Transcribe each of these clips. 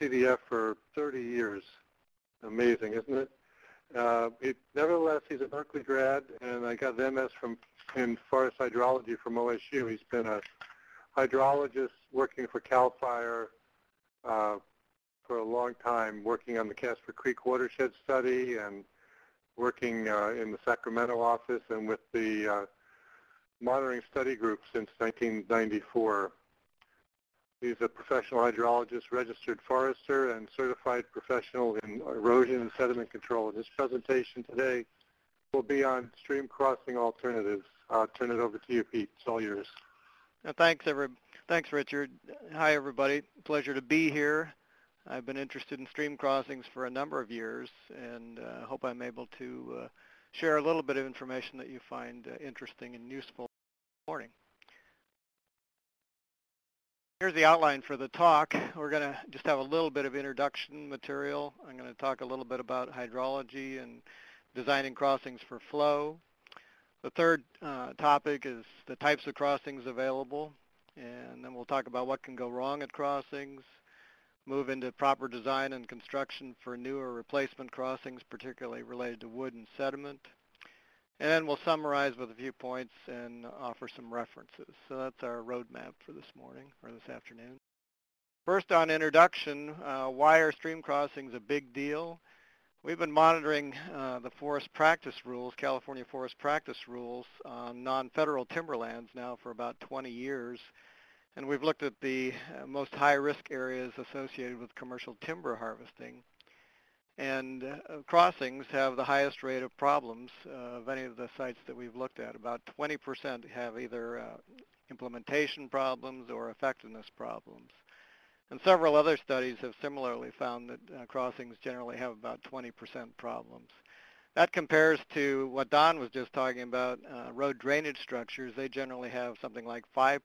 CDF for 30 years. Amazing, isn't it? Nevertheless, he's a Berkeley grad, and I got the MS in forest hydrology from OSU. He's been a hydrologist working for CAL FIRE for a long time, working on the Casper Creek Watershed study and working in the Sacramento office and with the monitoring study group since 1994. He's a professional hydrologist, registered forester, and certified professional in erosion and sediment control. This presentation today will be on stream crossing alternatives. I'll turn it over to you, Pete. It's all yours. Thanks, Richard. Hi, everybody. Pleasure to be here. I've been interested in stream crossings for a number of years, and hope I'm able to share a little bit of information that you find interesting and useful this morning. Here's the outline for the talk. We're going to just have a little bit of introduction material. I'm going to talk a little bit about hydrology and designing crossings for flow. The third topic is the types of crossings available, and then we'll talk about what can go wrong at crossings, move into proper design and construction for new or replacement crossings, particularly related to wood and sediment. And then we'll summarize with a few points and offer some references. So that's our roadmap for this morning or this afternoon. First, on introduction, why are stream crossings a big deal? We've been monitoring the forest practice rules, California forest practice rules, on non-federal timberlands now for about 20 years. And we've looked at the most high-risk areas associated with commercial timber harvesting. And crossings have the highest rate of problems of any of the sites that we've looked at. About 20% have either implementation problems or effectiveness problems. And several other studies have similarly found that crossings generally have about 20% problems. That compares to what Don was just talking about, road drainage structures. They generally have something like 5%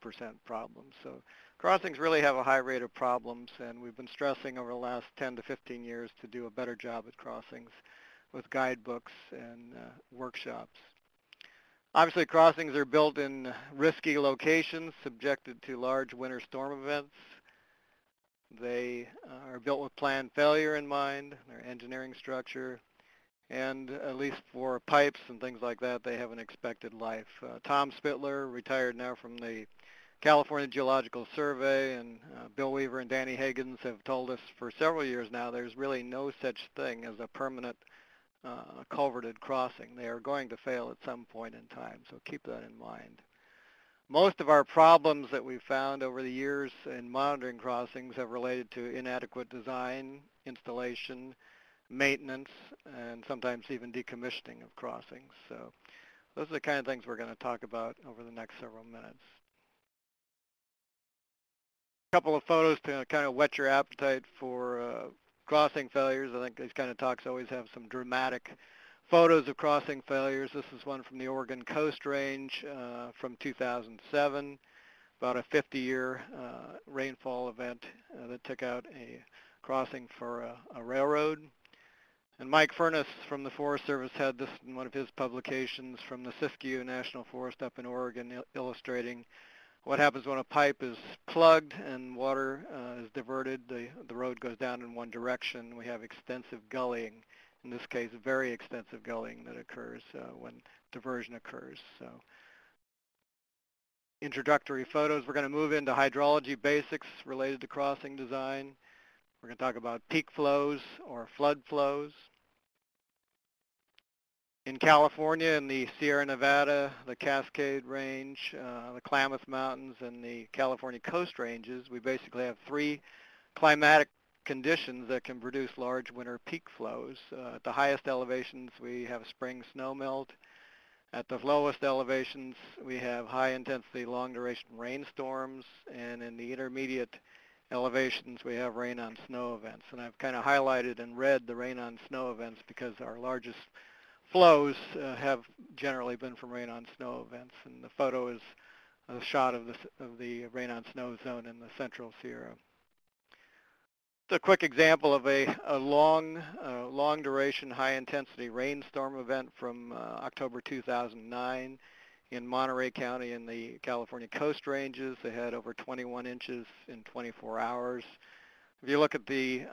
problems. So crossings really have a high rate of problems, and we've been stressing over the last 10 to 15 years to do a better job at crossings with guidebooks and workshops. Obviously, crossings are built in risky locations, subjected to large winter storm events. They are built with planned failure in mind, their engineering structure, and at least for pipes and things like that, they have an expected life. Tom Spittler, retired now from the California Geological Survey, and Bill Weaver and Danny Higgins have told us for several years now there's really no such thing as a permanent culverted crossing. They are going to fail at some point in time, so keep that in mind. Most of our problems that we've found over the years in monitoring crossings have related to inadequate design, installation, maintenance, and sometimes even decommissioning of crossings. So those are the kind of things we're going to talk about over the next several minutes. A couple of photos to kind of whet your appetite for crossing failures. I think these kind of talks always have some dramatic photos of crossing failures. This is one from the Oregon Coast Range from 2007, about a 50-year rainfall event that took out a crossing for a railroad. And Mike Furniss from the Forest Service had this in one of his publications from the Siskiyou National Forest up in Oregon, illustrating what happens when a pipe is plugged and water is diverted. The road goes down in one direction. We have extensive gullying, in this case very extensive gullying that occurs when diversion occurs. So introductory photos. We're going to move into hydrology basics related to crossing design. We're going to talk about peak flows or flood flows. In California, in the Sierra Nevada, the Cascade Range, the Klamath Mountains, and the California Coast Ranges, we basically have three climatic conditions that can produce large winter peak flows. At the highest elevations, we have spring snowmelt. At the lowest elevations, we have high-intensity, long-duration rainstorms, and in the intermediate elevations, we have rain-on-snow events. And I've kind of highlighted in red the rain-on-snow events because our largest flows have generally been from rain-on-snow events. And the photo is a shot of the rain-on-snow zone in the Central Sierra. It's a quick example of a long-duration, high-intensity rainstorm event from October 2009 in Monterey County in the California Coast Ranges. They had over 21 inches in 24 hours. If you look at the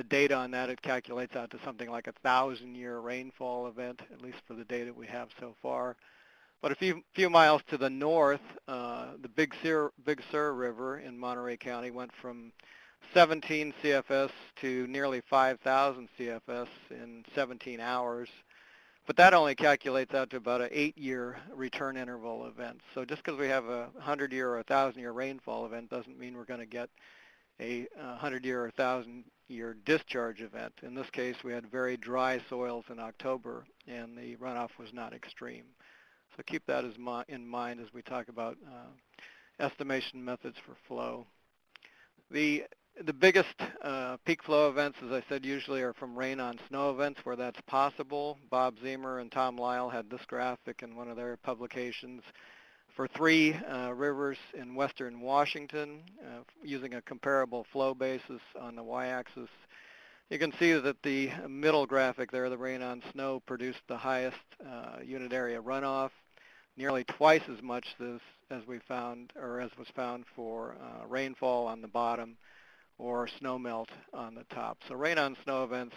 data on that, it calculates out to something like a 1,000-year rainfall event, at least for the data we have so far. But a few miles to the north, the Big Sur River in Monterey County went from 17 CFS to nearly 5,000 CFS in 17 hours. But that only calculates out to about an 8-year return interval event. So just because we have a 100-year or a 1,000-year rainfall event doesn't mean we're going to get a 100-year or 1,000-year discharge event. In this case, we had very dry soils in October, and the runoff was not extreme. So keep that in mind as we talk about estimation methods for flow. The biggest peak flow events, as I said, usually are from rain on snow events where that's possible. Bob Zemer and Tom Lyle had this graphic in one of their publications for 3 rivers in western Washington using a comparable flow basis on the y-axis. You can see that the middle graphic there, the rain on snow, produced the highest unit area runoff, nearly twice as much as we found, or as was found for rainfall on the bottom or snowmelt on the top. So rain on snow events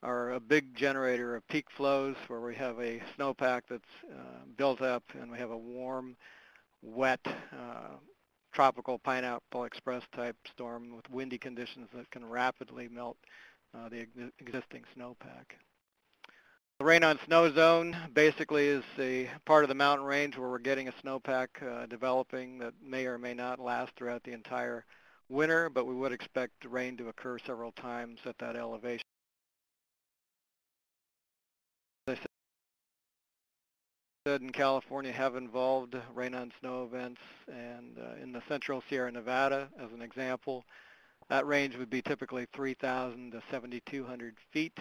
are a big generator of peak flows where we have a snowpack that's built up and we have a warm, wet, tropical Pineapple Express type storm with windy conditions that can rapidly melt the existing snowpack. The rain on snow zone basically is a part of the mountain range where we're getting a snowpack developing that may or may not last throughout the entire winter, but we would expect rain to occur several times at that elevation. As I said, in California have involved rain on snow events, and in the central Sierra Nevada, as an example, that range would be typically 3,000 to 7,200 feet.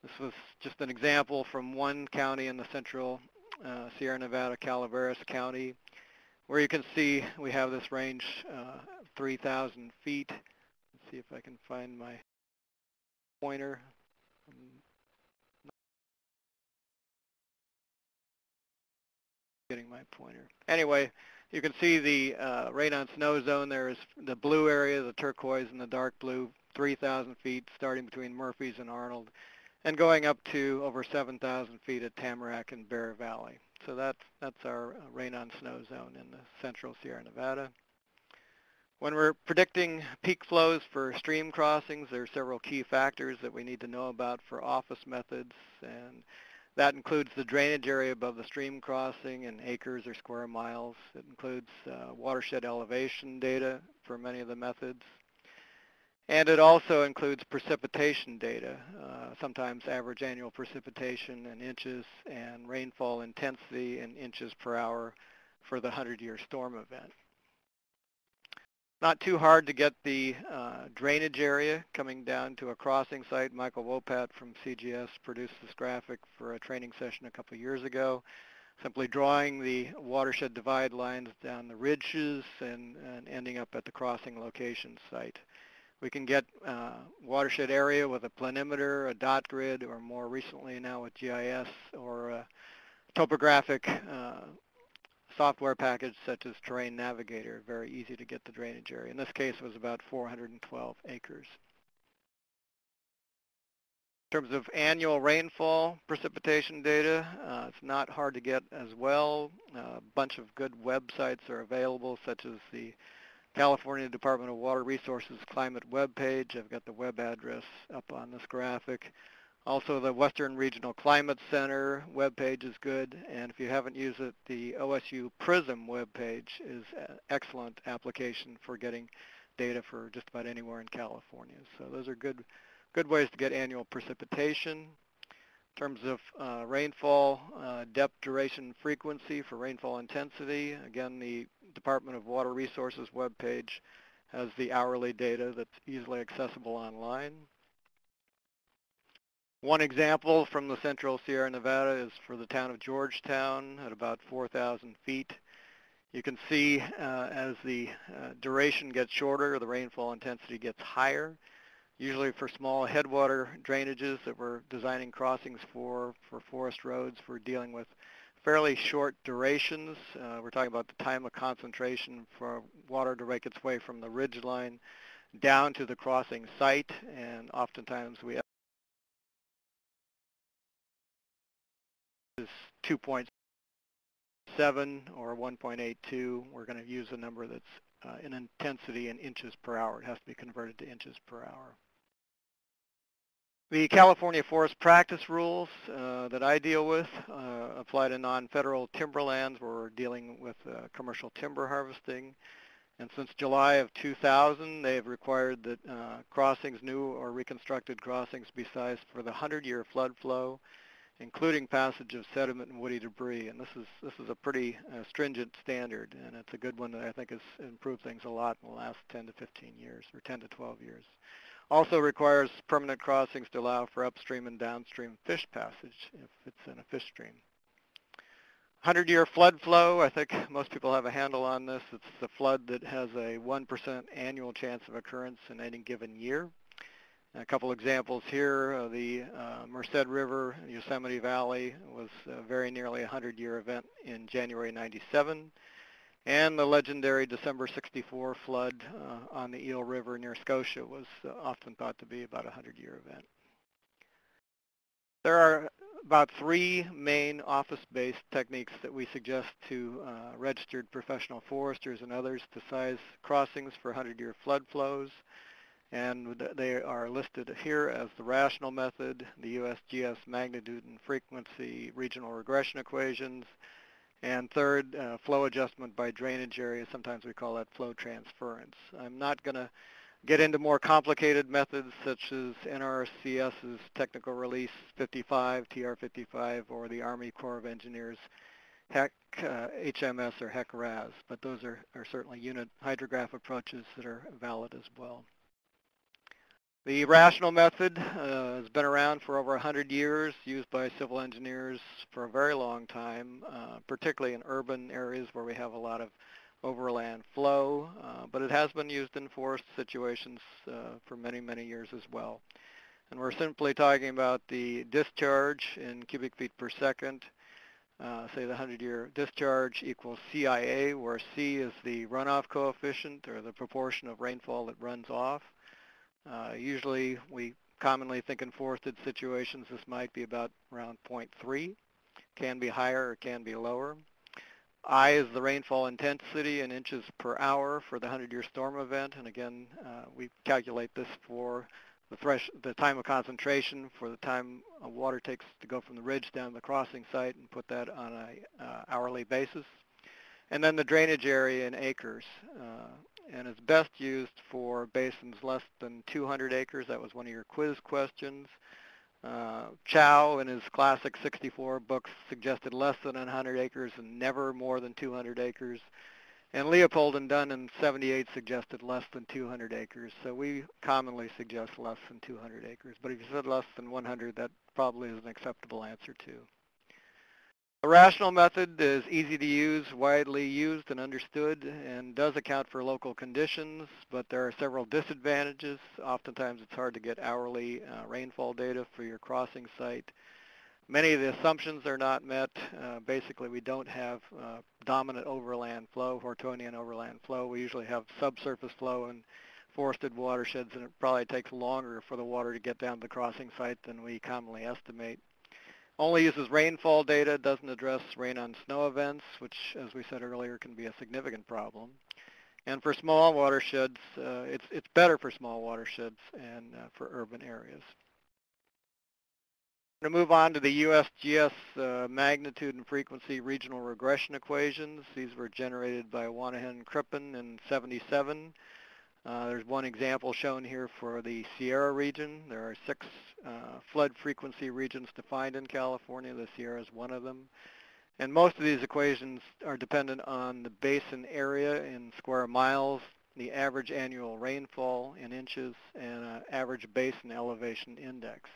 This was just an example from one county in the central Sierra Nevada, Culverts County, where you can see we have this range 3,000 feet. Let's see if I can find my pointer. Getting my pointer. Anyway, you can see the rain on snow zone. There is the blue area, the turquoise and the dark blue, 3,000 feet starting between Murphys and Arnold, and going up to over 7,000 feet at Tamarack and Bear Valley. So that's our rain on snow zone in the central Sierra Nevada. When we're predicting peak flows for stream crossings, there are several key factors that we need to know about for office methods, and that includes the drainage area above the stream crossing in acres or square miles. It includes watershed elevation data for many of the methods. And it also includes precipitation data, sometimes average annual precipitation in inches and rainfall intensity in inches per hour for the 100-year storm event. Not too hard to get the drainage area coming down to a crossing site. Michael Wopat from CGS produced this graphic for a training session a couple years ago, simply drawing the watershed divide lines down the ridges and ending up at the crossing location site. We can get watershed area with a planimeter, a dot grid, or more recently now with GIS or a topographic software package such as Terrain Navigator. Very easy to get the drainage area. In this case, it was about 412 acres. In terms of annual rainfall precipitation data, it's not hard to get as well. A bunch of good websites are available, such as the California Department of Water Resources Climate webpage. I've got the web address up on this graphic. Also, the Western Regional Climate Center webpage is good, and if you haven't used it, the OSU PRISM webpage is an excellent application for getting data for just about anywhere in California. So those are good ways to get annual precipitation. In terms of rainfall, depth, duration, frequency for rainfall intensity, again, the Department of Water Resources webpage has the hourly data that's easily accessible online. One example from the central Sierra Nevada is for the town of Georgetown at about 4,000 feet. You can see as the duration gets shorter, the rainfall intensity gets higher. Usually for small headwater drainages that we're designing crossings for forest roads, we're dealing with fairly short durations. We're talking about the time of concentration for water to make its way from the ridge line down to the crossing site, and oftentimes we have is 2.7 or 1.82. We're going to use a number that's in intensity in inches per hour. It has to be converted to inches per hour. The California Forest Practice Rules that I deal with apply to non-federal timberlands where we're dealing with commercial timber harvesting. And since July of 2000, they've required that crossings, new or reconstructed crossings, be sized for the 100-year flood flow, including passage of sediment and woody debris. And this is a pretty stringent standard, and it's a good one that I think has improved things a lot in the last 10 to 15 years, or 10 to 12 years. Also requires permanent crossings to allow for upstream and downstream fish passage if it's in a fish stream. 100-year flood flow, I think most people have a handle on this. It's the flood that has a 1% annual chance of occurrence in any given year. A couple examples here, the Merced River, Yosemite Valley was very nearly a 100-year event in January 97. And the legendary December 64 flood on the Eel River near Scotia was often thought to be about a 100-year event. There are about 3 main office-based techniques that we suggest to registered professional foresters and others to size crossings for 100-year flood flows. And they are listed here as the rational method, the USGS magnitude and frequency regional regression equations, and third, flow adjustment by drainage area. Sometimes we call that flow transference. I'm not going to get into more complicated methods such as NRCS's Technical Release 55, TR55, or the Army Corps of Engineers HEC, HMS, or HEC-RAS, but those are certainly unit hydrograph approaches that are valid as well. The rational method has been around for over 100 years, used by civil engineers for a very long time, particularly in urban areas where we have a lot of overland flow, but it has been used in forest situations for many, many years as well. And we're simply talking about the discharge in cubic feet per second, say the 100-year discharge equals CIA, where C is the runoff coefficient or the proportion of rainfall that runs off. Usually we commonly think in forested situations this might be about around 0.3, can be higher or can be lower. I is the rainfall intensity in inches per hour for the 100-year storm event, and again we calculate this for the time of concentration for the time water takes to go from the ridge down to the crossing site and put that on an hourly basis. And then the drainage area in acres. And it's best used for basins less than 200 acres. That was one of your quiz questions. Chow, in his classic 64 books, suggested less than 100 acres and never more than 200 acres. And Leopold and Dunn in 78 suggested less than 200 acres. So we commonly suggest less than 200 acres. But if you said less than 100, that probably is an acceptable answer too. The rational method is easy to use, widely used and understood, and does account for local conditions, but there are several disadvantages. Oftentimes it's hard to get hourly rainfall data for your crossing site. Many of the assumptions are not met. Basically, we don't have dominant overland flow, Hortonian overland flow. We usually have subsurface flow in forested watersheds, and it probably takes longer for the water to get down to the crossing site than we commonly estimate. Only uses rainfall data, doesn't address rain on snow events, which, as we said earlier, can be a significant problem. And for small watersheds, it's better for small watersheds and for urban areas. I'm going to move on to the USGS magnitude and frequency regional regression equations. These were generated by Wanahan and Crippen in 77. There's one example shown here for the Sierra region. There are 6 flood frequency regions defined in California. The Sierra is one of them. And most of these equations are dependent on the basin area in square miles, the average annual rainfall in inches, and average basin elevation index.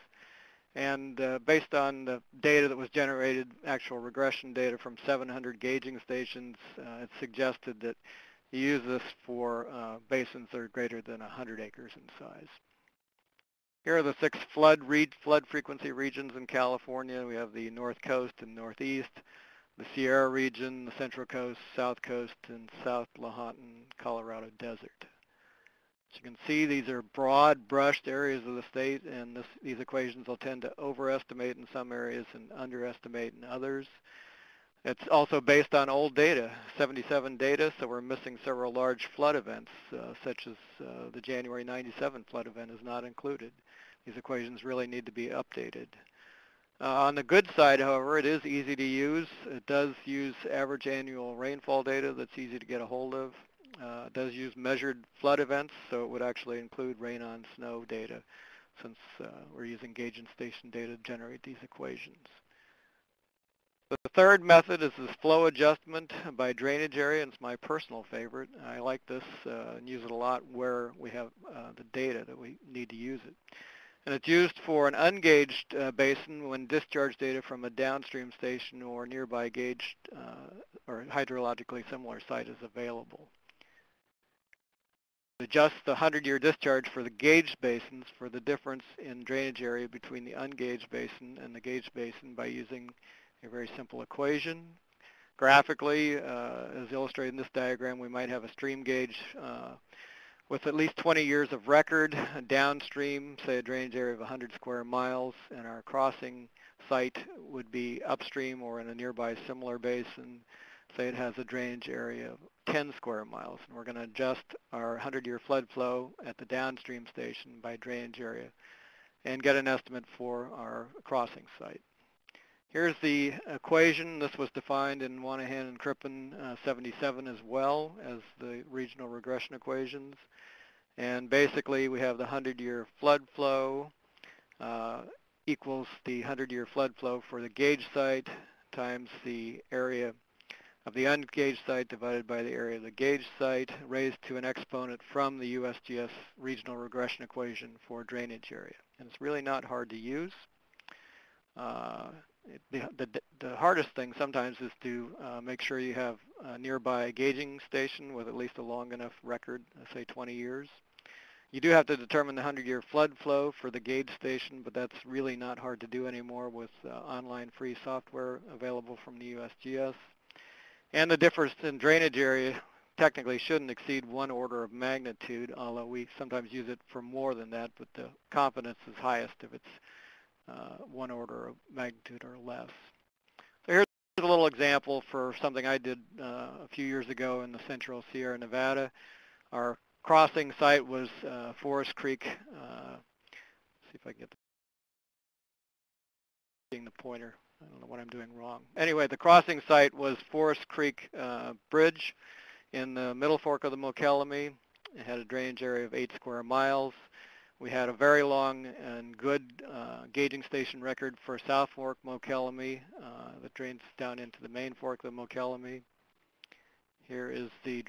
And based on the data that was generated, actual regression data from 700 gauging stations, it suggested that you use this for basins that are greater than 100 acres in size. Here are the 6 flood frequency regions in California. We have the North Coast and Northeast, the Sierra region, the Central Coast, South Coast, and South Lahontan, Colorado Desert. As you can see, these are broad brushed areas of the state, and these equations will tend to overestimate in some areas and underestimate in others. It's also based on old data, 77 data, so we're missing several large flood events, such as the January 97 flood event is not included. These equations really need to be updated. On the good side, however, it is easy to use. It does use average annual rainfall data that's easy to get a hold of. It does use measured flood events, so it would actually include rain on snow data, since we're using gauge and station data to generate these equations. The third method is this flow adjustment by drainage area, and it's my personal favorite. I like this and use it a lot where we have the data that we need to use it. And it's used for an ungauged basin when discharge data from a downstream station or nearby gauged or hydrologically similar site is available. Adjust the 100-year discharge for the gauged basins for the difference in drainage area between the ungauged basin and the gauged basin by using a very simple equation. Graphically, as illustrated in this diagram, we might have a stream gauge with at least 20 years of record downstream, say a drainage area of 100 square miles, and our crossing site would be upstream or in a nearby similar basin. Say it has a drainage area of 10 square miles, and we're going to adjust our 100-year flood flow at the downstream station by drainage area and get an estimate for our crossing site. Here's the equation. This was defined in Wanahan and Crippen 77 as well as the regional regression equations. And basically we have the 100-year flood flow equals the 100-year flood flow for the gauge site times the area of the ungauged site divided by the area of the gauge site raised to an exponent from the USGS regional regression equation for drainage area. And it's really not hard to use. The hardest thing sometimes is to make sure you have a nearby gauging station with at least a long enough record, say 20 years. You do have to determine the 100-year flood flow for the gauge station, but that's really not hard to do anymore with online free software available from the USGS. And the difference in drainage area technically shouldn't exceed 1 order of magnitude, although we sometimes use it for more than that, but the confidence is highest if it's 1 order of magnitude or less. So here's a little example for something I did a few years ago in the central Sierra Nevada. Our crossing site was Forest Creek. See if I can get the pointer. I don't know what I'm doing wrong. Anyway, the crossing site was Forest Creek Bridge in the middle fork of the Mokelumne. It had a drainage area of 8 square miles. We had a very long and good gauging station record for South Fork Mokelumne that drains down into the main fork of the Mokelumne. Here is the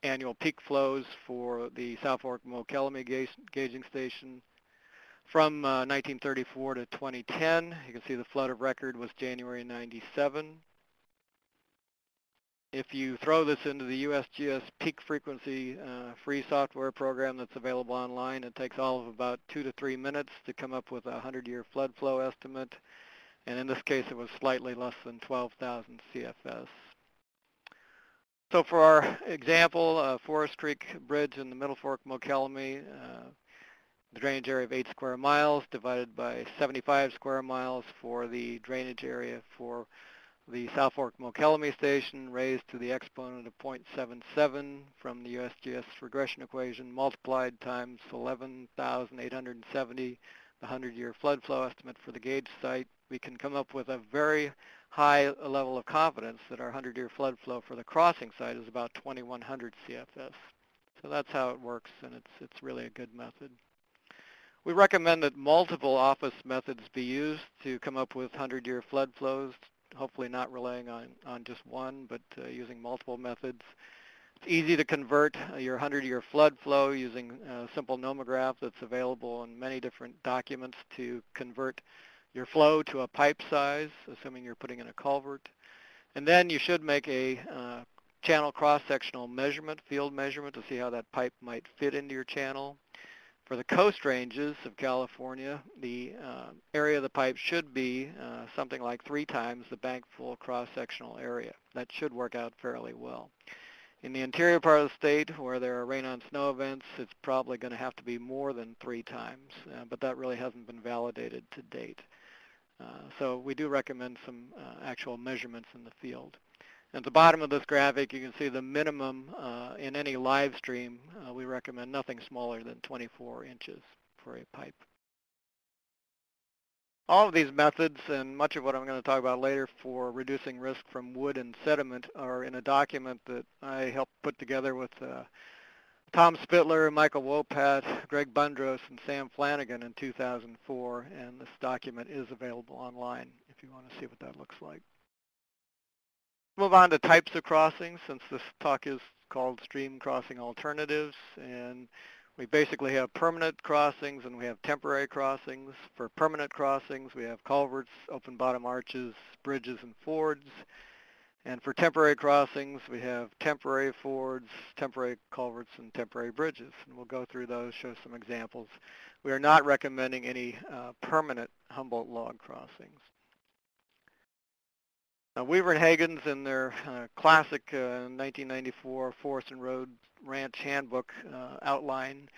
annual peak flows for the South Fork Mokelumne gauging station from 1934 to 2010. You can see the flood of record was January 97. If you throw this into the USGS peak frequency free software program that's available online, it takes all of about 2 to 3 minutes to come up with a 100-year flood flow estimate. And in this case, it was slightly less than 12,000 CFS. So for our example, Forest Creek Bridge in the Middle Fork Mokelumne, the drainage area of 8 square miles divided by 75 square miles for the drainage area for the South Fork Mokelumne station raised to the exponent of 0.77 from the USGS regression equation multiplied times 11,870, the 100-year flood flow estimate for the gauge site. We can come up with a very high level of confidence that our 100-year flood flow for the crossing site is about 2,100 CFS. So that's how it works, and it's really a good method. We recommend that multiple office methods be used to come up with 100-year flood flows, hopefully not relying on just one, but using multiple methods. It's easy to convert your 100-year flood flow using a simple nomograph that's available in many different documents to convert your flow to a pipe size, assuming you're putting in a culvert. And then you should make a channel cross-sectional measurement, field measurement, to see how that pipe might fit into your channel. For the coast ranges of California, the area of the pipe should be something like 3 times the bank full cross-sectional area. That should work out fairly well. In the interior part of the state, where there are rain on snow events, it's probably going to have to be more than 3 times, but that really hasn't been validated to date. So we do recommend some actual measurements in the field. At the bottom of this graphic, you can see the minimum in any live stream. We recommend nothing smaller than 24 inches for a pipe. All of these methods, and much of what I'm going to talk about later for reducing risk from wood and sediment, are in a document that I helped put together with Tom Spittler, Michael Wopat, Greg Bundros, and Sam Flanagan in 2004, and this document is available online if you want to see what that looks like. Move on to types of crossings, since this talk is called Stream Crossing Alternatives, and we basically have permanent crossings and we have temporary crossings. For permanent crossings, we have culverts, open bottom arches, bridges, and fords. And for temporary crossings, we have temporary fords, temporary culverts, and temporary bridges. And we'll go through those, show some examples. We are not recommending any permanent Humboldt log crossings. Weaver and Hagen's, in their classic 1994 Forest and Road Ranch Handbook, outline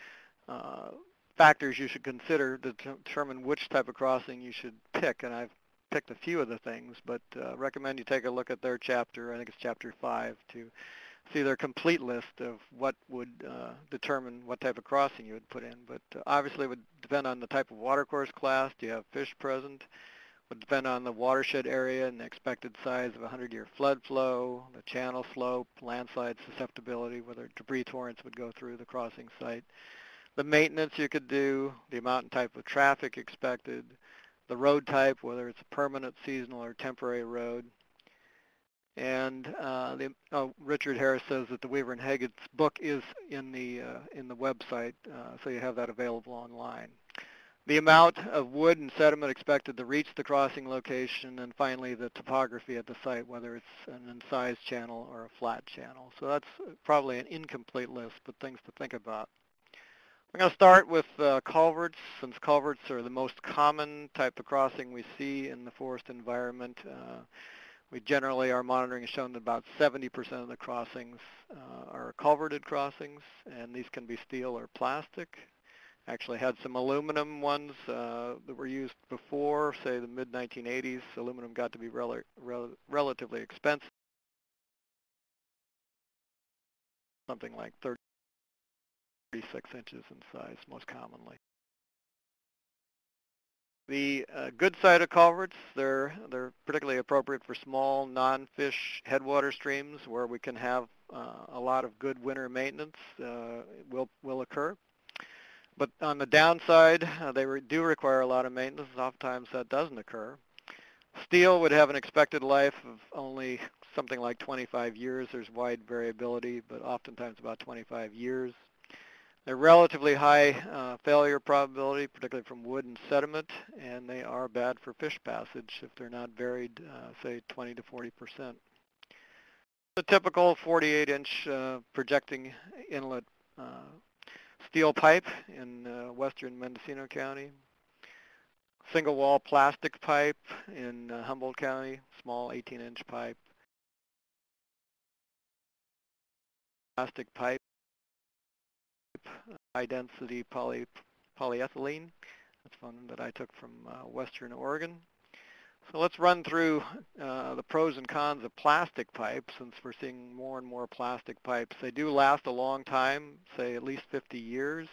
factors you should consider to determine which type of crossing you should pick. And I've picked a few of the things, but recommend you take a look at their chapter. I think it's chapter 5, to see their complete list of what would determine what type of crossing you would put in. But obviously it would depend on the type of watercourse class. Do you have fish present? Would depend on the watershed area and the expected size of a 100-year flood flow, the channel slope, landslide susceptibility, whether debris torrents would go through the crossing site, the maintenance you could do, the amount and type of traffic expected, the road type, whether it's a permanent, seasonal, or temporary road. And Richard Harris says that the Weaver and Hagen's book is in the website, so you have that available online. The amount of wood and sediment expected to reach the crossing location, and finally the topography at the site, whether it's an incised channel or a flat channel. So that's probably an incomplete list, but things to think about. I'm going to start with culverts, since culverts are the most common type of crossing we see in the forest environment. We generally, our monitoring has shown that about 70% of the crossings are culverted crossings, and these can be steel or plastic. Actually had some aluminum ones that were used before, say the mid-1980s. Aluminum got to be relatively expensive, something like 36 inches in size most commonly. The good side of culverts, they're particularly appropriate for small non-fish headwater streams where we can have a lot of good winter maintenance will occur. But on the downside, they do require a lot of maintenance. Oftentimes that doesn't occur. Steel would have an expected life of only something like 25 years. There's wide variability, but oftentimes about 25 years. They're relatively high failure probability, particularly from wood and sediment, and they are bad for fish passage if they're not varied, say 20 to 40%. The typical 48-inch projecting inlet steel pipe in western Mendocino County. Single wall plastic pipe in Humboldt County, small 18-inch pipe. Plastic pipe, high density polyethylene. That's one that I took from western Oregon. So let's run through the pros and cons of plastic pipes, since we're seeing more and more plastic pipes. They do last a long time, say at least 50 years.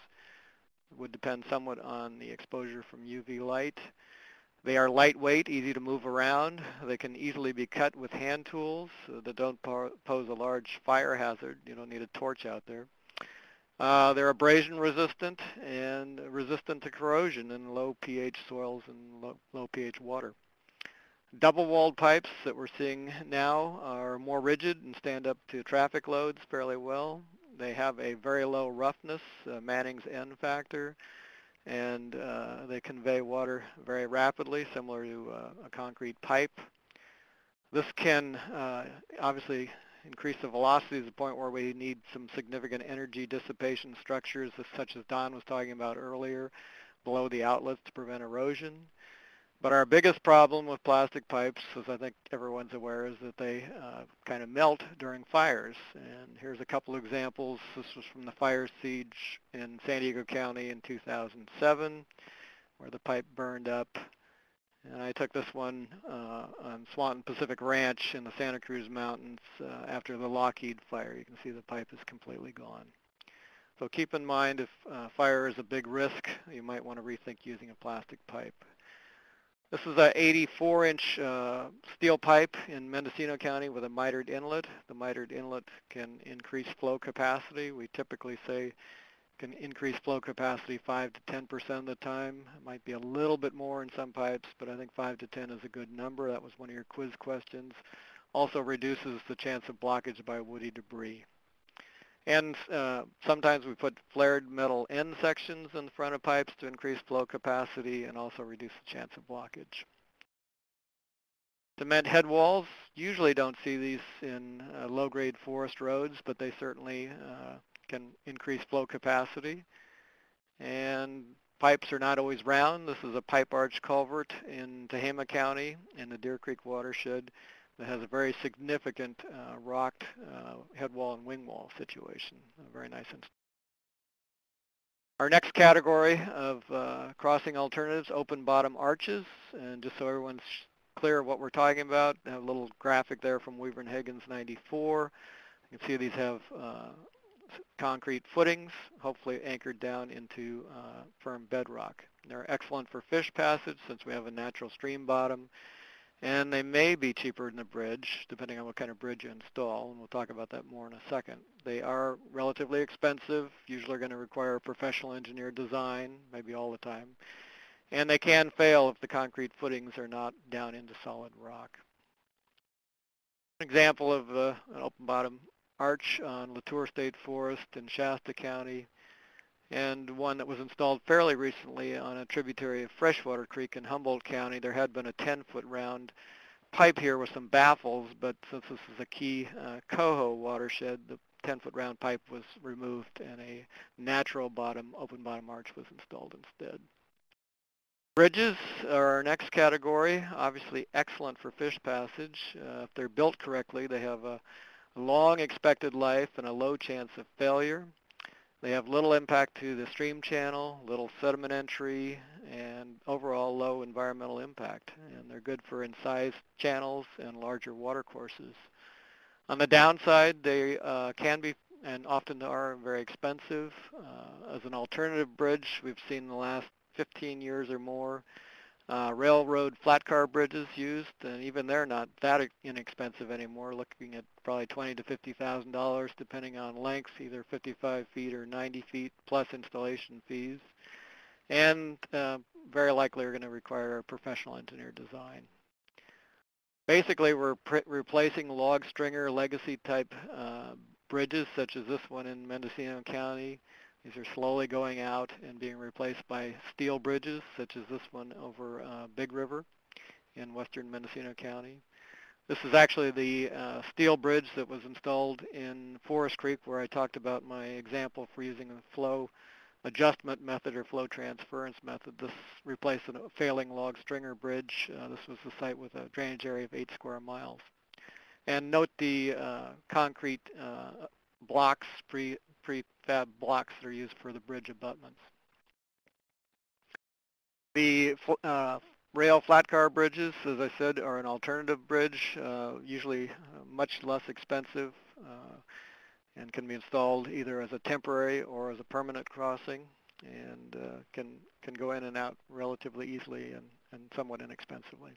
It would depend somewhat on the exposure from UV light. They are lightweight, easy to move around. They can easily be cut with hand tools that don't pose a large fire hazard. You don't need a torch out there. They're abrasion resistant and resistant to corrosion in low pH soils and low pH water. Double-walled pipes that we're seeing now are more rigid and stand up to traffic loads fairly well. They have a very low roughness, Manning's N factor, and they convey water very rapidly, similar to a concrete pipe. This can obviously increase the velocity to the point where we need some significant energy dissipation structures, such as Don was talking about earlier, below the outlets to prevent erosion. But our biggest problem with plastic pipes, as I think everyone's aware, is that they kind of melt during fires. And here's a couple examples. This was from the fire siege in San Diego County in 2007, where the pipe burned up. And I took this one on Swanton Pacific Ranch in the Santa Cruz Mountains after the Lockheed fire. You can see the pipe is completely gone. So keep in mind, if fire is a big risk, you might want to rethink using a plastic pipe. This is a 84-inch steel pipe in Mendocino County with a mitered inlet. The mitered inlet can increase flow capacity. We typically say can increase flow capacity 5 to 10% of the time. It might be a little bit more in some pipes, but I think 5 to 10 is a good number. That was one of your quiz questions. Also reduces the chance of blockage by woody debris. And sometimes we put flared metal end sections in the front of pipes to increase flow capacity and also reduce the chance of blockage. Cement head walls, usually don't see these in low-grade forest roads, but they certainly can increase flow capacity. And pipes are not always round. This is a pipe arch culvert in Tehama County in the Deer Creek watershed that has a very significant rocked head wall and wing wall situation. A very nice installation. Our next category of crossing alternatives, open bottom arches. And just so everyone's clear what we're talking about, I have a little graphic there from Weaver and Higgins 94. You can see these have concrete footings, hopefully anchored down into firm bedrock. They're excellent for fish passage since we have a natural stream bottom. And they may be cheaper than a bridge, depending on what kind of bridge you install, and we'll talk about that more in a second. They are relatively expensive, usually going to require a professional engineer design, maybe all the time. And they can fail if the concrete footings are not down into solid rock. An example of an open bottom arch on Latour State Forest in Shasta County, and one that was installed fairly recently on a tributary of Freshwater Creek in Humboldt County. There had been a 10-foot round pipe here with some baffles, but since this is a key coho watershed, the 10-foot round pipe was removed and a natural open bottom arch was installed instead. Bridges are our next category, obviously excellent for fish passage. If they're built correctly, they have a long expected life and a low chance of failure. They have little impact to the stream channel, little sediment entry, and overall low environmental impact. And they're good for incised channels and larger watercourses. On the downside, they can be and often are very expensive. As an alternative bridge, we've seen in the last 15 years or more railroad flat car bridges used, and even they're not that inexpensive anymore, looking at probably $20,000 to $50,000 depending on length, either 55 feet or 90 feet plus installation fees, and very likely are going to require a professional engineer design. Basically, we're replacing log stringer legacy type bridges such as this one in Mendocino County. These are slowly going out and being replaced by steel bridges, such as this one over Big River in western Mendocino County. This is actually the steel bridge that was installed in Forest Creek, where I talked about my example for using a flow adjustment method or flow transference method. This replaced a failing log stringer bridge. This was the site with a drainage area of 8 square miles. And note the concrete blocks, prefab blocks that are used for the bridge abutments. The rail flat car bridges, as I said, are an alternative bridge, usually much less expensive and can be installed either as a temporary or as a permanent crossing, and can go in and out relatively easily and somewhat inexpensively.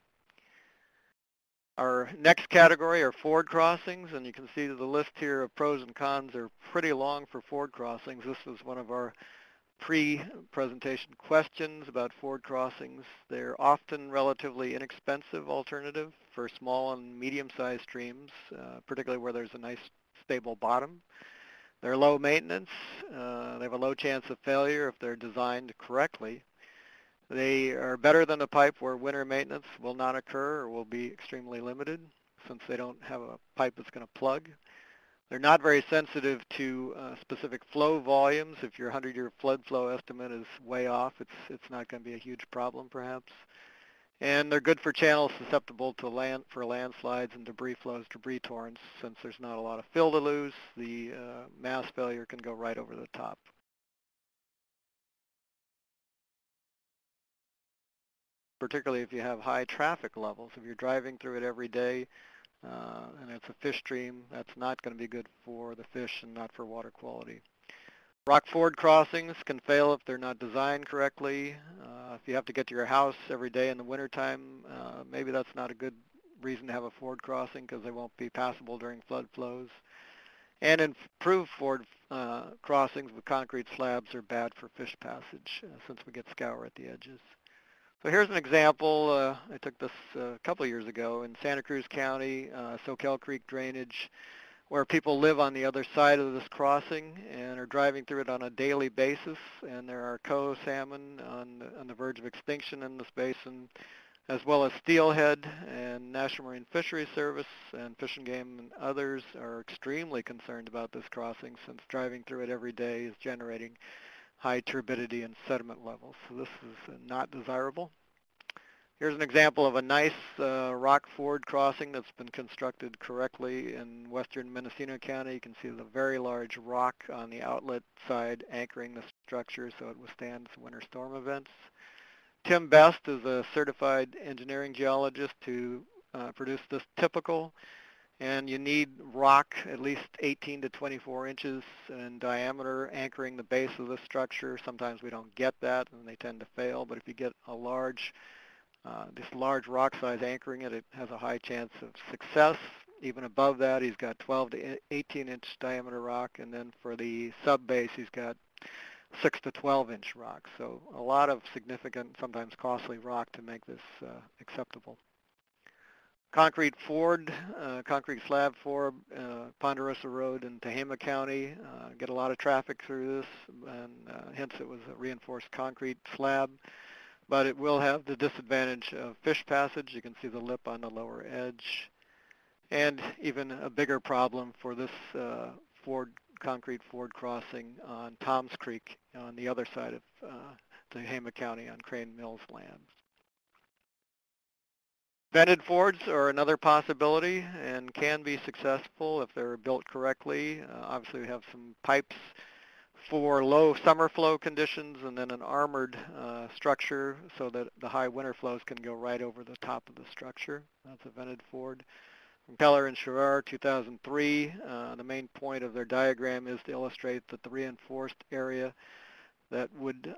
Our next category are ford crossings, and you can see the list here of pros and cons are pretty long for ford crossings. This was one of our pre-presentation questions about ford crossings. They're often relatively inexpensive alternative for small and medium-sized streams, particularly where there's a nice stable bottom. They're low maintenance. They have a low chance of failure if they're designed correctly. They are better than a pipe where winter maintenance will not occur or will be extremely limited since they don't have a pipe that's going to plug. They're not very sensitive to specific flow volumes. If your 100-year flood flow estimate is way off, it's not going to be a huge problem perhaps. And they're good for channels susceptible to landslides and debris flows, debris torrents. Since there's not a lot of fill to lose, the mass failure can go right over the top. Particularly if you have high traffic levels. If you're driving through it every day and it's a fish stream, that's not going to be good for the fish and not for water quality. Rock ford crossings can fail if they're not designed correctly. If you have to get to your house every day in the wintertime, maybe that's not a good reason to have a ford crossing because they won't be passable during flood flows. And improved ford crossings with concrete slabs are bad for fish passage since we get scour at the edges. So here's an example. I took this a couple of years ago in Santa Cruz County, Soquel Creek drainage, where people live on the other side of this crossing and are driving through it on a daily basis. And there are coho salmon on the verge of extinction in this basin, as well as steelhead, and National Marine Fisheries Service and Fish and Game and others are extremely concerned about this crossing since driving through it every day is generating high turbidity and sediment levels. So this is not desirable. Here's an example of a nice rock ford crossing that's been constructed correctly in western Mendocino County. You can see the very large rock on the outlet side anchoring the structure so it withstands winter storm events. Tim Best is a certified engineering geologist who produced this typical, and you need rock at least 18 to 24 inches in diameter anchoring the base of the structure. Sometimes we don't get that and they tend to fail, but if you get a large, this large rock size anchoring it, it has a high chance of success. Even above that, he's got 12 to 18 inch diameter rock, and then for the sub base, he's got 6 to 12 inch rock. So a lot of significant, sometimes costly rock to make this acceptable. Concrete ford, concrete slab ford, Ponderosa Road in Tehama County, get a lot of traffic through this, and hence it was a reinforced concrete slab, but it will have the disadvantage of fish passage. You can see the lip on the lower edge, and even a bigger problem for this concrete ford crossing on Toms Creek on the other side of Tehama County on Crane Mills land. Vented fords are another possibility and can be successful if they're built correctly. Obviously we have some pipes for low summer flow conditions and then an armored structure so that the high winter flows can go right over the top of the structure. That's a vented ford. From Keller and Sherrar, 2003, the main point of their diagram is to illustrate that the reinforced area that would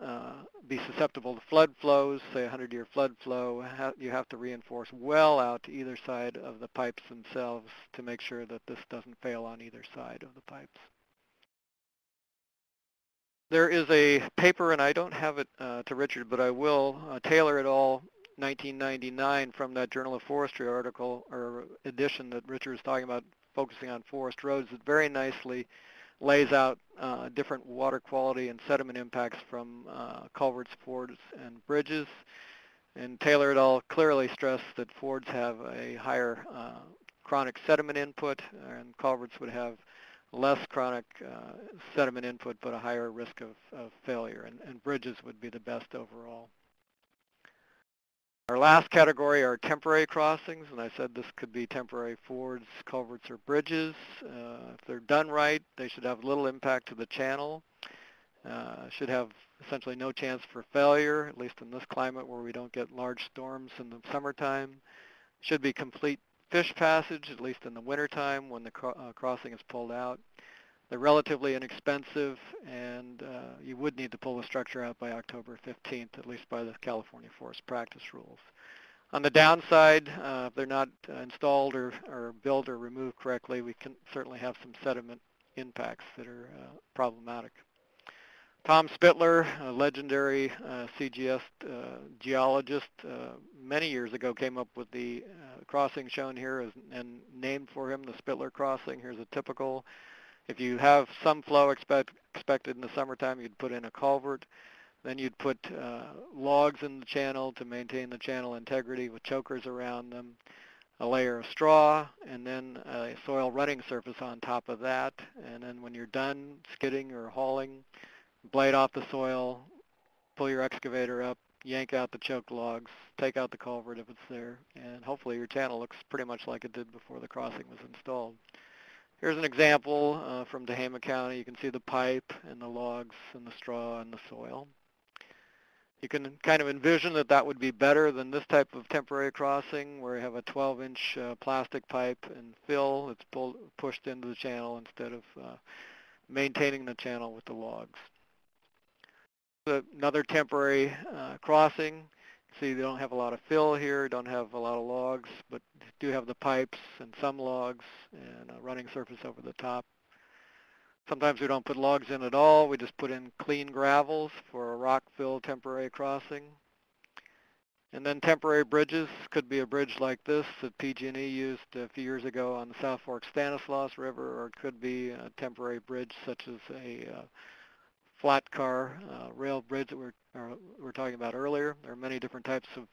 be susceptible to flood flows, say 100-year flood flow, you have to reinforce well out to either side of the pipes themselves to make sure that this doesn't fail on either side of the pipes. There is a paper, and I don't have it to Richard, but I will, Taylor et al., 1999, from that Journal of Forestry article or edition that Richard was talking about, focusing on forest roads, that very nicely lays out different water quality and sediment impacts from culverts, fords, and bridges. And Taylor et al. Clearly stressed that fords have a higher chronic sediment input, and culverts would have less chronic sediment input but a higher risk of failure, and bridges would be the best overall. Our last category are temporary crossings, and I said this could be temporary fords, culverts, or bridges. If they're done right, they should have little impact to the channel, should have essentially no chance for failure, at least in this climate where we don't get large storms in the summertime. Should be complete fish passage, at least in the wintertime when the crossing is pulled out. They're relatively inexpensive, and you would need to pull the structure out by October 15th, at least by the California Forest Practice Rules. On the downside, if they're not installed or built or removed correctly, we can certainly have some sediment impacts that are problematic. Tom Spittler, a legendary CGS geologist, many years ago came up with the crossing shown here and named for him the Spittler crossing. Here's a typical. If you have some flow expected in the summertime, you'd put in a culvert. Then you'd put logs in the channel to maintain the channel integrity with chokers around them, a layer of straw, and then a soil running surface on top of that. And then when you're done skidding or hauling, blade off the soil, pull your excavator up, yank out the choke logs, take out the culvert if it's there, and hopefully your channel looks pretty much like it did before the crossing was installed. Here's an example from Tehama County. You can see the pipe and the logs and the straw and the soil. You can kind of envision that that would be better than this type of temporary crossing where you have a 12-inch plastic pipe and fill that's pushed into the channel instead of maintaining the channel with the logs. Another temporary crossing. See, they don't have a lot of fill here, don't have a lot of logs, but do have the pipes and some logs and a running surface over the top. Sometimes we don't put logs in at all. We just put in clean gravels for a rock-fill temporary crossing. And then temporary bridges could be a bridge like this that PG&E used a few years ago on the South Fork Stanislaus River, or it could be a temporary bridge such as a flat car rail bridge that we're talking about earlier. There are many different types of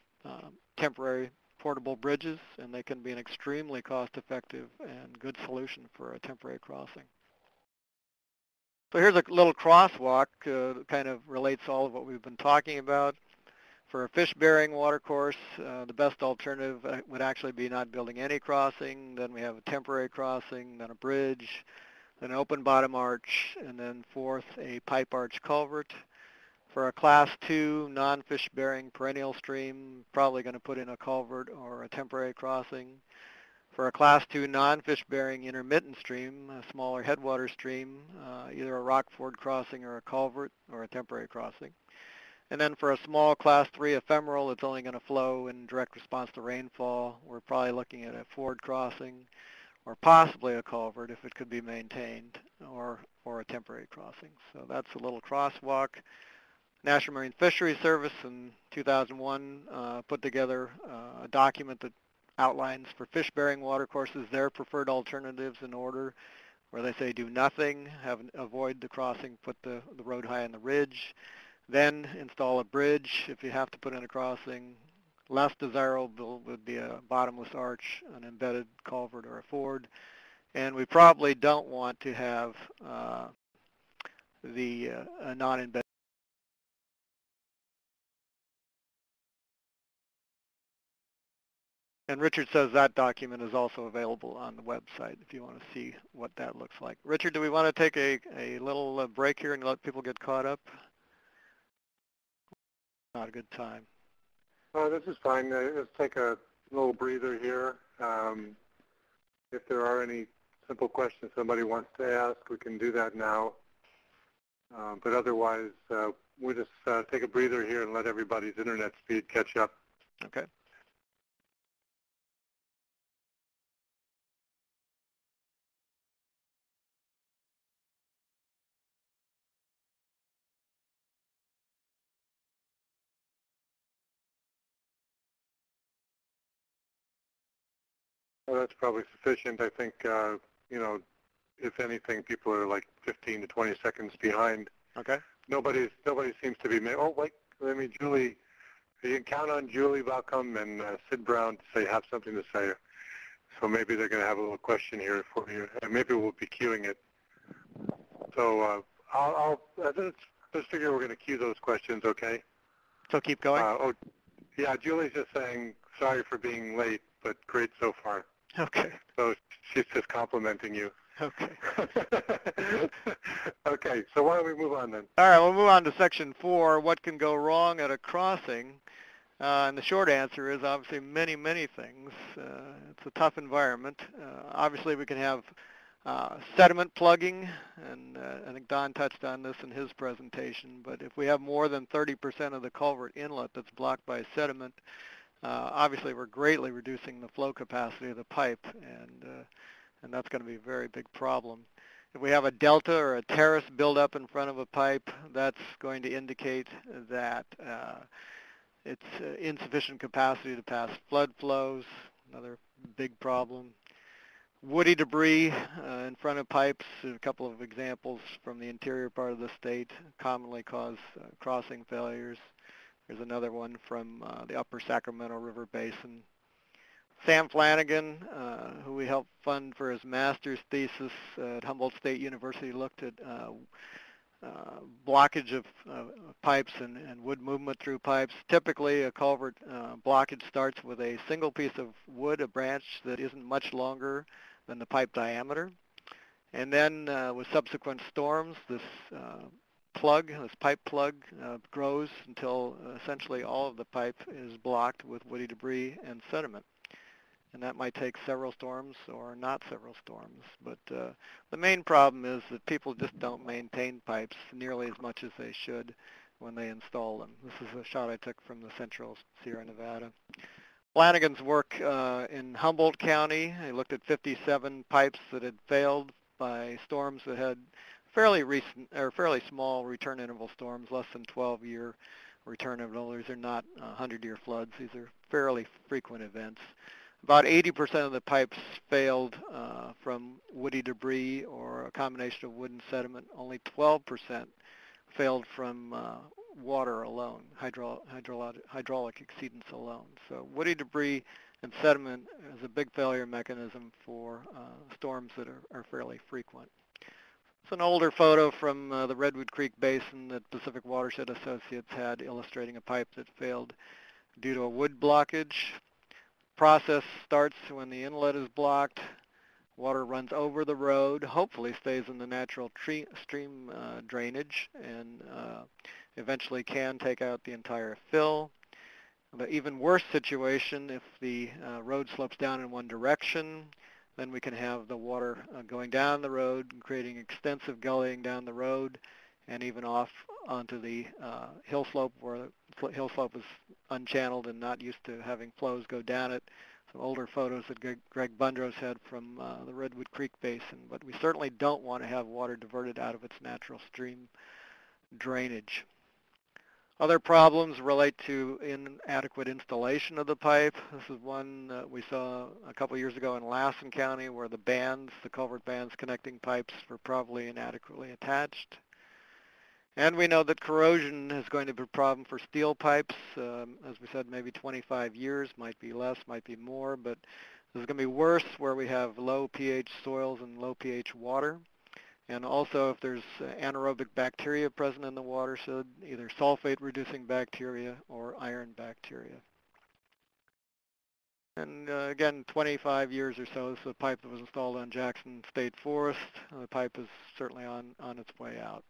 temporary portable bridges, and they can be an extremely cost-effective and good solution for a temporary crossing. So here's a little crosswalk that kind of relates all of what we've been talking about. For a fish-bearing watercourse, the best alternative would actually be not building any crossing. Then we have a temporary crossing, then a bridge, an open bottom arch, and then fourth, a pipe arch culvert. For a Class 2 non-fish-bearing perennial stream, probably going to put in a culvert or a temporary crossing. For a Class 2 non-fish-bearing intermittent stream, a smaller headwater stream, either a rock ford crossing or a culvert or a temporary crossing. And then for a small Class 3 ephemeral that's only going to flow in direct response to rainfall, we're probably looking at a ford crossing or possibly a culvert if it could be maintained, or a temporary crossing. So that's a little crosswalk. National Marine Fisheries Service in 2001 put together a document that outlines for fish-bearing watercourses their preferred alternatives in order, where they say do nothing, avoid the crossing, put the road high on the ridge, then install a bridge if you have to put in a crossing. Less desirable would be a bottomless arch, an embedded culvert, or a ford. And we probably don't want to have a non-embedded. And Richard says that document is also available on the website if you want to see what that looks like. Richard, do we want to take a little break here and let people get caught up? Not a good time. This is fine. Let's take a little breather here. If there are any simple questions somebody wants to ask, we can do that now. But otherwise, we'll just take a breather here and let everybody's internet speed catch up. Okay. Well, that's probably sufficient. I think, if anything, people are like 15 to 20 seconds behind. Okay. Nobody seems to be. Oh, wait. Julie. You can count on Julie Balcom and Sid Brown to say have something to say. So maybe they're going to have a little question here for you, and maybe we'll be queuing it. So let's figure we're going to queue those questions. Okay. So keep going. Yeah. Julie's just saying sorry for being late, but great so far. Okay. So she's just complimenting you. Okay. Okay, so why don't we move on then? All right, we'll move on to section 4, what can go wrong at a crossing? And the short answer is obviously many, many things. It's a tough environment. Obviously we can have sediment plugging, and I think Don touched on this in his presentation, but if we have more than 30% of the culvert inlet that's blocked by sediment, obviously we're greatly reducing the flow capacity of the pipe, and that's going to be a very big problem. If we have a delta or a terrace build up in front of a pipe, that's going to indicate that it's insufficient capacity to pass flood flows, another big problem. Woody debris in front of pipes, a couple of examples from the interior part of the state, commonly cause crossing failures. There's another one from the upper Sacramento River Basin. Sam Flanagan, who we helped fund for his master's thesis at Humboldt State University, looked at blockage of pipes and wood movement through pipes. Typically, a culvert blockage starts with a single piece of wood, a branch that isn't much longer than the pipe diameter. And then with subsequent storms, this pipe plug grows until essentially all of the pipe is blocked with woody debris and sediment. And that might take several storms or not several storms. But the main problem is that people just don't maintain pipes nearly as much as they should when they install them. This is a shot I took from the central Sierra Nevada. Flanagan's work in Humboldt County, he looked at 57 pipes that had failed by storms that had fairly recent or fairly small return interval storms, less than 12-year return interval. These are not 100-year floods. These are fairly frequent events. About 80% of the pipes failed from woody debris or a combination of wood and sediment. Only 12% failed from water alone, hydraulic exceedance alone. So woody debris and sediment is a big failure mechanism for storms that are fairly frequent. It's an older photo from the Redwood Creek Basin that Pacific Watershed Associates had illustrating a pipe that failed due to a wood blockage. Process starts when the inlet is blocked. Water runs over the road, hopefully stays in the natural stream drainage, and eventually can take out the entire fill. The even worse situation, if the road slopes down in one direction, then we can have the water going down the road and creating extensive gullying down the road and even off onto the hill slope where the hill slope is unchanneled and not used to having flows go down it. Some older photos that Greg Bundros had from the Redwood Creek Basin, but we certainly don't want to have water diverted out of its natural stream drainage. Other problems relate to inadequate installation of the pipe. This is one that we saw a couple years ago in Lassen County where the culvert bands connecting pipes were probably inadequately attached. And we know that corrosion is going to be a problem for steel pipes. As we said, maybe 25 years, might be less, might be more, but this is going to be worse where we have low pH soils and low pH water. And also if there's anaerobic bacteria present in the watershed, either sulfate-reducing bacteria or iron bacteria. And again, 25 years or so, this is a pipe that was installed on Jackson State Forest. The pipe is certainly on its way out.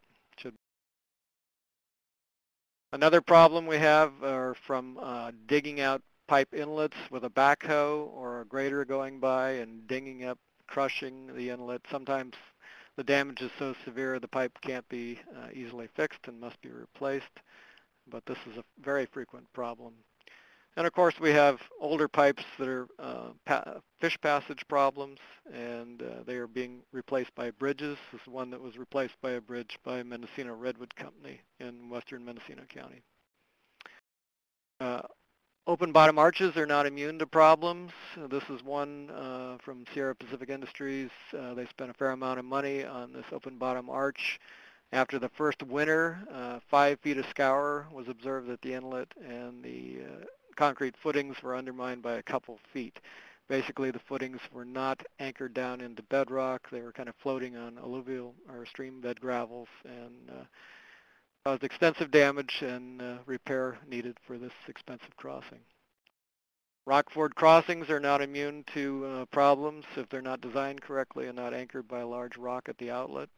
Another problem we have are from digging out pipe inlets with a backhoe or a grader going by and dinging up, crushing the inlet. Sometimes the damage is so severe the pipe can't be easily fixed and must be replaced, but this is a very frequent problem. And of course we have older pipes that are fish passage problems, and they are being replaced by bridges. This is one that was replaced by a bridge by Mendocino Redwood Company in western Mendocino County. Open bottom arches are not immune to problems. This is one from Sierra Pacific Industries. They spent a fair amount of money on this open bottom arch. After the first winter, 5 feet of scour was observed at the inlet, and the concrete footings were undermined by a couple feet. Basically, the footings were not anchored down into bedrock. They were kind of floating on alluvial or stream bed gravels, and caused extensive damage and repair needed for this expensive crossing. Rockford crossings are not immune to problems if they're not designed correctly and not anchored by a large rock at the outlet.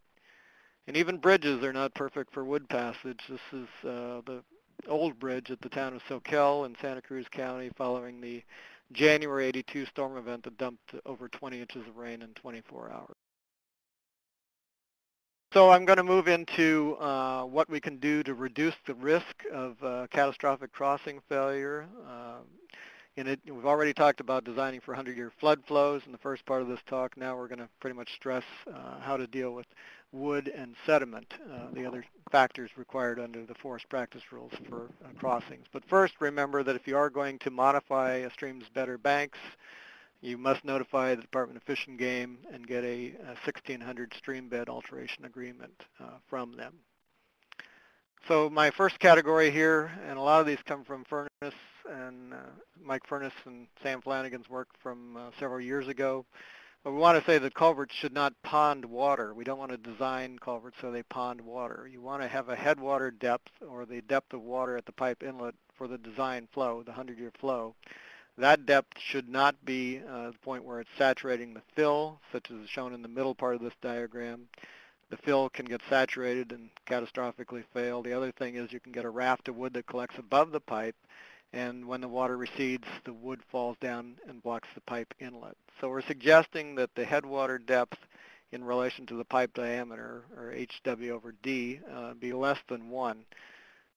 And even bridges are not perfect for wood passage. This is the old bridge at the town of Soquel in Santa Cruz County following the January '82 storm event that dumped over 20 inches of rain in 24 hours. So I'm going to move into what we can do to reduce the risk of catastrophic crossing failure. We've already talked about designing for 100-year flood flows in the first part of this talk. Now we're going to pretty much stress how to deal with wood and sediment, the other factors required under the forest practice rules for crossings. But first, remember that if you are going to modify a stream's bed or banks, you must notify the Department of Fish and Game and get a 1600 stream bed alteration agreement from them. So my first category here, and a lot of these come from Furniss and Mike Furniss and Sam Flanagan's work from several years ago. But we want to say that culverts should not pond water. We don't want to design culverts so they pond water. You want to have a headwater depth, or the depth of water at the pipe inlet for the design flow, the 100-year flow. That depth should not be the point where it's saturating the fill, such as shown in the middle part of this diagram. The fill can get saturated and catastrophically fail. The other thing is you can get a raft of wood that collects above the pipe, and when the water recedes, the wood falls down and blocks the pipe inlet. So we're suggesting that the headwater depth in relation to the pipe diameter, or HW over D, be less than 1.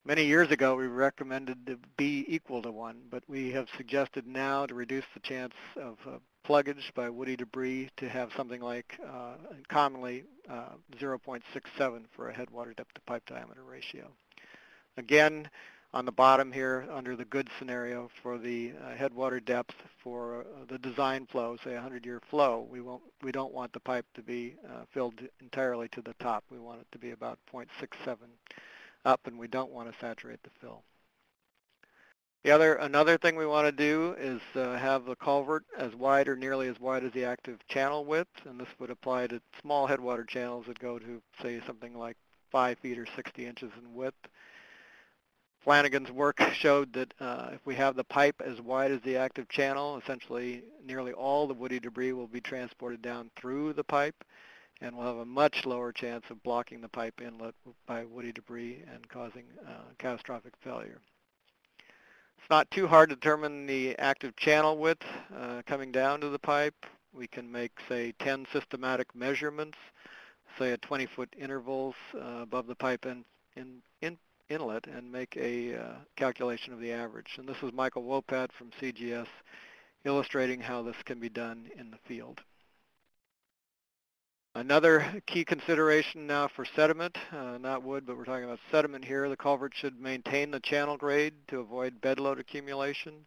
Many years ago, we recommended to be equal to 1, but we have suggested now to reduce the chance of pluggage by woody debris to have something like commonly 0.67 for a headwater depth to pipe diameter ratio. Again, on the bottom here, under the good scenario for the headwater depth for the design flow, say 100-year flow, we don't want the pipe to be filled entirely to the top. We want it to be about 0.67 up, and we don't want to saturate the fill. Another thing we want to do is have the culvert as wide or nearly as wide as the active channel width, and this would apply to small headwater channels that go to, say, something like 5 feet or 60 inches in width. Flanagan's work showed that if we have the pipe as wide as the active channel, essentially nearly all the woody debris will be transported down through the pipe, and we'll have a much lower chance of blocking the pipe inlet by woody debris and causing catastrophic failure. It's not too hard to determine the active channel width coming down to the pipe. We can make, say, 10 systematic measurements, say at 20-foot intervals above the pipe inlet, and make a calculation of the average. And this is Michael Wopat from CGS illustrating how this can be done in the field. Another key consideration now for sediment, not wood, but we're talking about sediment here. The culvert should maintain the channel grade to avoid bedload accumulation.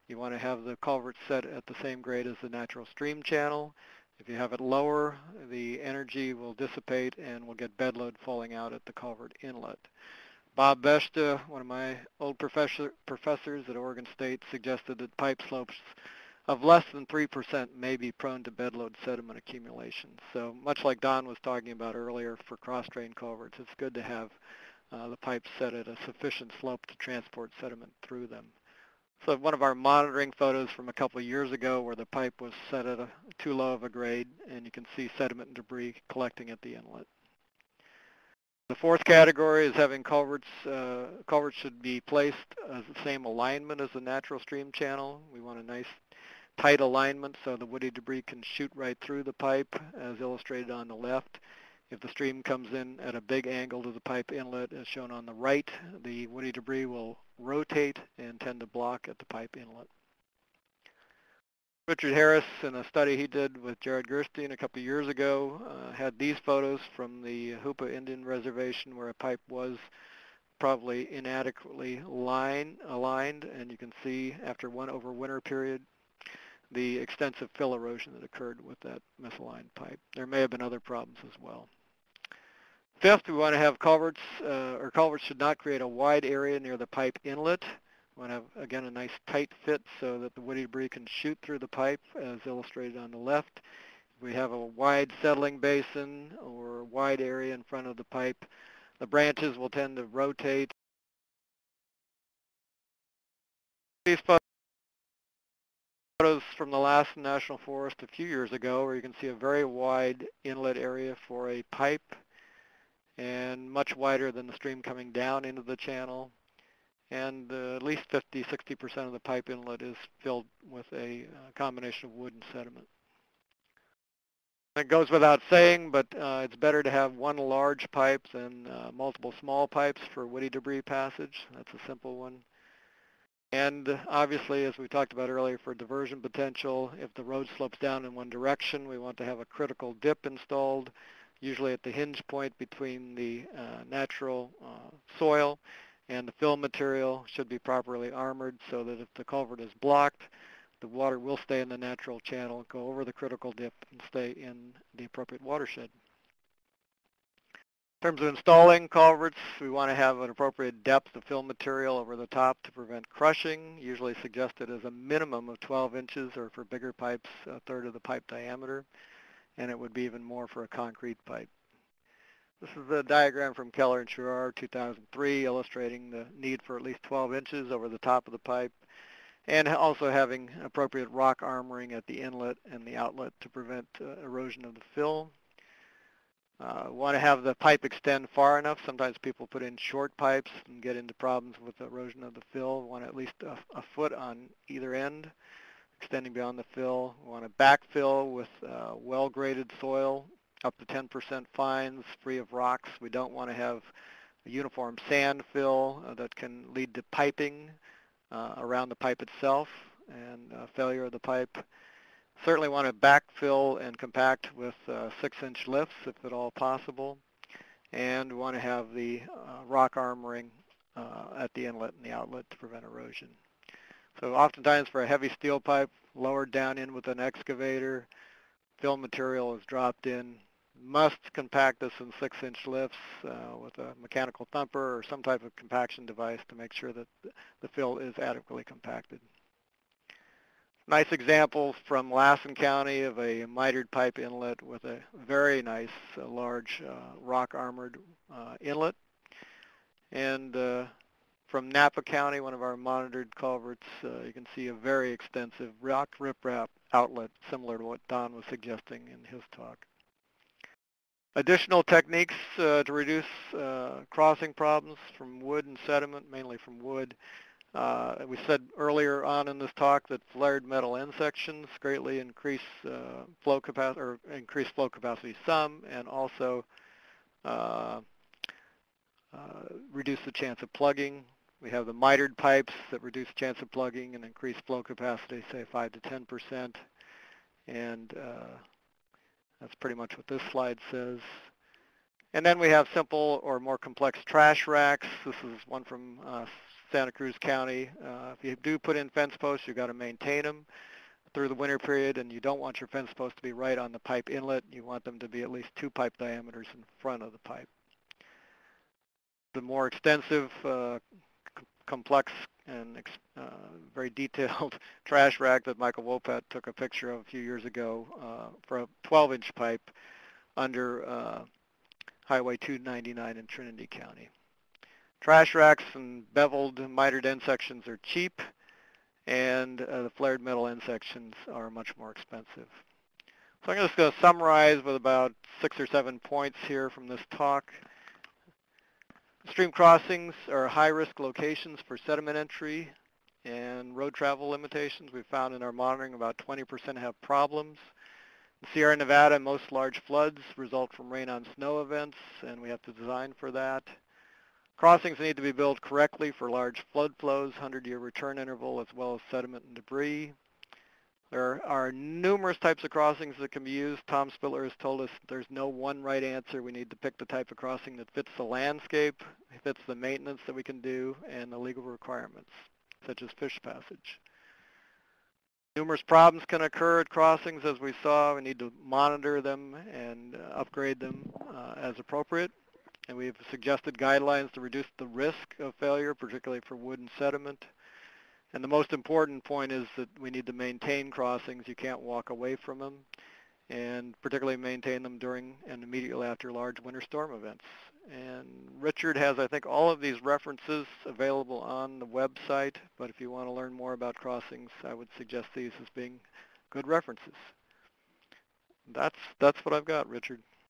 You want to have the culvert set at the same grade as the natural stream channel. If you have it lower, the energy will dissipate and we'll get bedload falling out at the culvert inlet. Bob Beshta, one of my old professors at Oregon State, suggested that pipe slopes of less than 3% may be prone to bedload sediment accumulation. So much like Don was talking about earlier for cross-drain culverts, it's good to have the pipes set at a sufficient slope to transport sediment through them. So one of our monitoring photos from a couple of years ago where the pipe was set at too low of a grade, and you can see sediment and debris collecting at the inlet. The fourth category is having culverts. Culverts should be placed as the same alignment as the natural stream channel. We want a nice tight alignment so the woody debris can shoot right through the pipe, as illustrated on the left. If the stream comes in at a big angle to the pipe inlet, as shown on the right, the woody debris will rotate and tend to block at the pipe inlet. Richard Harris, in a study he did with Jared Gerstein a couple of years ago, had these photos from the Hoopa Indian Reservation where a pipe was probably inadequately aligned, and you can see after one overwinter period the extensive fill erosion that occurred with that misaligned pipe. There may have been other problems as well. Fifth, we want to have culverts, culverts should not create a wide area near the pipe inlet. We want to have, again, a nice tight fit so that the woody debris can shoot through the pipe, as illustrated on the left. If we have a wide settling basin or wide area in front of the pipe, the branches will tend to rotate. These photos from the last National Forest a few years ago, where you can see a very wide inlet area for a pipe and much wider than the stream coming down into the channel. And at least 50-60% of the pipe inlet is filled with a combination of wood and sediment. It goes without saying, but it's better to have one large pipe than multiple small pipes for woody debris passage. That's a simple one. And obviously, as we talked about earlier, for diversion potential, if the road slopes down in one direction, we want to have a critical dip installed, usually at the hinge point between the natural soil and the fill material. Should be properly armored so that if the culvert is blocked, the water will stay in the natural channel, go over the critical dip, and stay in the appropriate watershed. In terms of installing culverts, we want to have an appropriate depth of fill material over the top to prevent crushing, usually suggested as a minimum of 12 inches, or for bigger pipes, a third of the pipe diameter, and it would be even more for a concrete pipe. This is a diagram from Keller and Sherrar, 2003, illustrating the need for at least 12 inches over the top of the pipe, and also having appropriate rock armoring at the inlet and the outlet to prevent erosion of the fill. Want to have the pipe extend far enough. Sometimes people put in short pipes and get into problems with erosion of the fill. Want at least a foot on either end, extending beyond the fill. Want to backfill with well-graded soil, up to 10% fines, free of rocks. We don't want to have a uniform sand fill that can lead to piping around the pipe itself and failure of the pipe. Certainly want to backfill and compact with 6-inch lifts if at all possible, and want to have the rock armoring at the inlet and the outlet to prevent erosion. So oftentimes for a heavy steel pipe, lowered down in with an excavator, fill material is dropped in. Must compact this in 6-inch lifts with a mechanical thumper or some type of compaction device to make sure that the fill is adequately compacted. Nice example from Lassen County of a mitered pipe inlet with a very nice large rock armored inlet. And from Napa County, one of our monitored culverts, you can see a very extensive rock riprap outlet similar to what Don was suggesting in his talk. Additional techniques to reduce crossing problems from wood and sediment, mainly from wood. We said earlier on in this talk that flared metal end sections greatly increase flow capacity, or increase flow capacity some, and also reduce the chance of plugging. We have the mitered pipes that reduce chance of plugging and increase flow capacity, say 5 to 10%, and that's pretty much what this slide says. And then we have simple or more complex trash racks. This is one from Santa Cruz County. If you do put in fence posts, you've got to maintain them through the winter period, and you don't want your fence posts to be right on the pipe inlet. You want them to be at least 2 pipe diameters in front of the pipe. The more extensive, complex, and very detailed trash rack that Michael Wopat took a picture of a few years ago for a 12-inch pipe under Highway 299 in Trinity County. Trash racks and beveled mitered end sections are cheap, and the flared metal end sections are much more expensive. So I'm just going to summarize with about 6 or 7 points here from this talk. Stream crossings are high-risk locations for sediment entry and road travel limitations. We've found in our monitoring about 20% have problems. In Sierra Nevada, most large floods result from rain-on-snow events, and we have to design for that. Crossings need to be built correctly for large flood flows, 100-year return interval, as well as sediment and debris. There are numerous types of crossings that can be used. Tom Spiller has told us there's no one right answer. We need to pick the type of crossing that fits the landscape, fits the maintenance that we can do, and the legal requirements, such as fish passage. Numerous problems can occur at crossings, as we saw. We need to monitor them and upgrade them as appropriate. And we've suggested guidelines to reduce the risk of failure, particularly for wood and sediment. And the most important point is that we need to maintain crossings. You can't walk away from them, and particularly maintain them during and immediately after large winter storm events. And Richard has, I think, all of these references available on the website, but if you want to learn more about crossings, I would suggest these as being good references. That's what I've got, Richard.